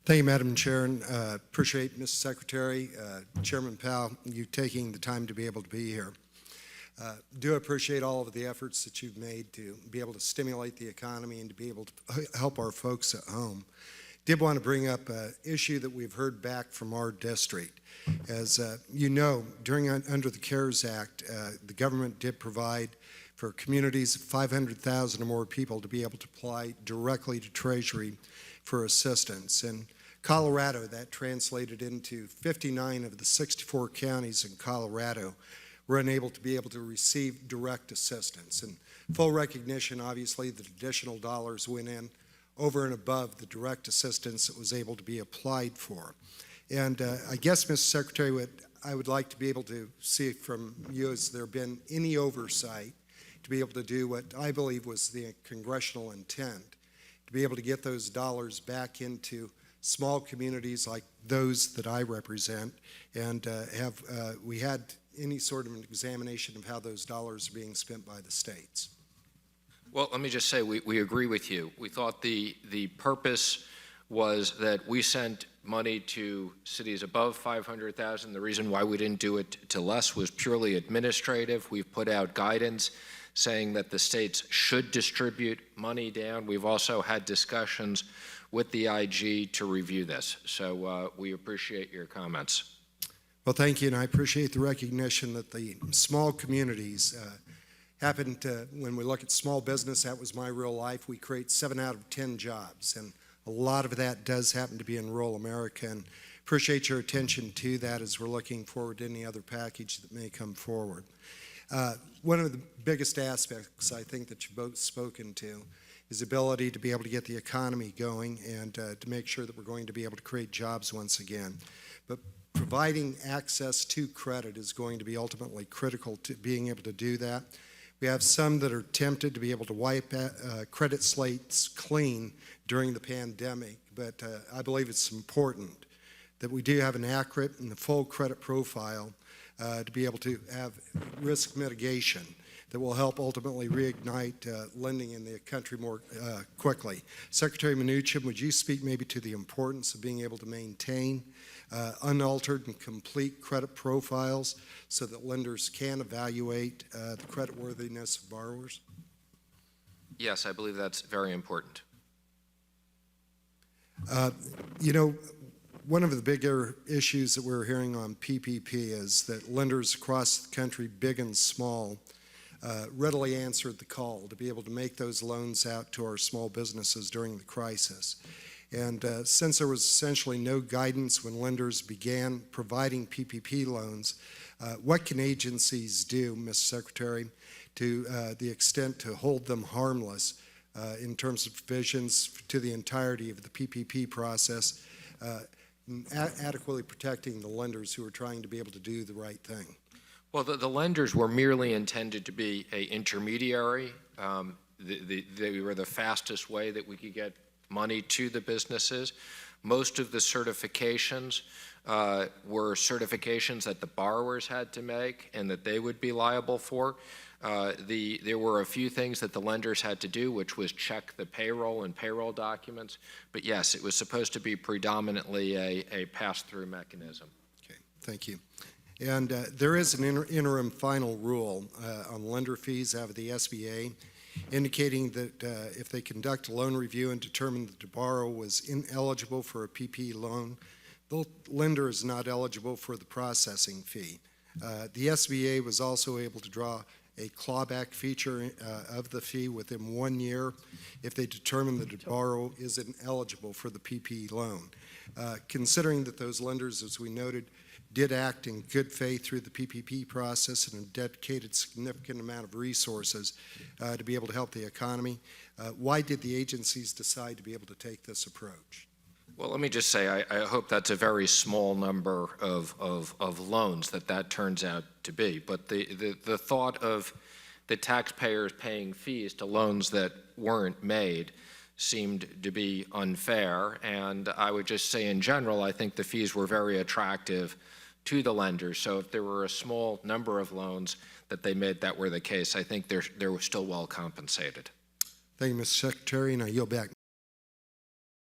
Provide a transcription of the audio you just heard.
Thank you, Madam Chair, and appreciate, Mr. Secretary, Chairman Powell, you taking the time to be able to be here. Do appreciate all of the efforts that you've made to be able to stimulate the economy and to be able to help our folks at home. Did want to bring up an issue that we've heard back from our district. As you know, under the CARES Act, the government did provide for communities of 500,000 or more people to be able to apply directly to Treasury for assistance. In Colorado, that translated into 59 of the 64 counties in Colorado were unable to be able to receive direct assistance. And full recognition, obviously, that additional dollars went in over and above the direct assistance that was able to be applied for. And I guess, Mr. Secretary, what I would like to be able to see from you is there been any oversight to be able to do what I believe was the congressional intent, to be able to get those dollars back into small communities like those that I represent, and have we had any sort of an examination of how those dollars are being spent by the states? Well, let me just say we agree with you. We thought the purpose was that we sent money to cities above 500,000. The reason why we didn't do it to less was purely administrative. We've put out guidance saying that the states should distribute money down. We've also had discussions with the IG to review this. So we appreciate your comments. Well, thank you, and I appreciate the recognition that the small communities happen to, when we look at small business, that was my real life, we create 7 out of 10 jobs, and a lot of that does happen to be in rural America, and appreciate your attention to that as we're looking forward to any other package that may come forward. One of the biggest aspects I think that you've both spoken to is the ability to be able to get the economy going and to make sure that we're going to be able to create jobs once again. But providing access to credit is going to be ultimately critical to being able to do that. We have some that are tempted to be able to wipe credit slates clean during the pandemic, but I believe it's important that we do have an accurate and full credit profile to be able to have risk mitigation that will help ultimately reignite lending in the country more quickly. Secretary Mnuchin, would you speak maybe to the importance of being able to maintain unaltered and complete credit profiles so that lenders can evaluate the creditworthiness of borrowers? Yes, I believe that's very important. You know, one of the bigger issues that we're hearing on PPP is that lenders across the country, big and small, readily answered the call to be able to make those loans out to our small businesses during the crisis. And since there was essentially no guidance when lenders began providing PPP loans, what can agencies do, Mr. Secretary, to the extent to hold them harmless in terms of provisions to the entirety of the PPP process, adequately protecting the lenders who are trying to be able to do the right thing? Well, the lenders were merely intended to be an intermediary. They were the fastest way that we could get money to the businesses. Most of the certifications were certifications that the borrowers had to make and that they would be liable for. There were a few things that the lenders had to do, which was check the payroll and payroll documents. But yes, it was supposed to be predominantly a pass-through mechanism. Okay, thank you. And there is an interim final rule on lender fees out of the SBA, indicating that if they conduct a loan review and determine that the borrower was ineligible for a PP loan, the lender is not eligible for the processing fee. The SBA was also able to draw a clawback feature of the fee within 1 year if they determine that the borrower is ineligible for the PP loan. Considering that those lenders, as we noted, did act in good faith through the PPP process and have dedicated significant amount of resources to be able to help the economy, why did the agencies decide to be able to take this approach? Well, let me just say, I hope that's a very small number of loans that turns out to be. But the thought of the taxpayers paying fees to loans that weren't made seemed to be unfair. And I would just say in general, I think the fees were very attractive to the lenders. So if there were a small number of loans that they made that were the case, I think they were still well compensated. Thank you, Mr. Secretary, and I yield back.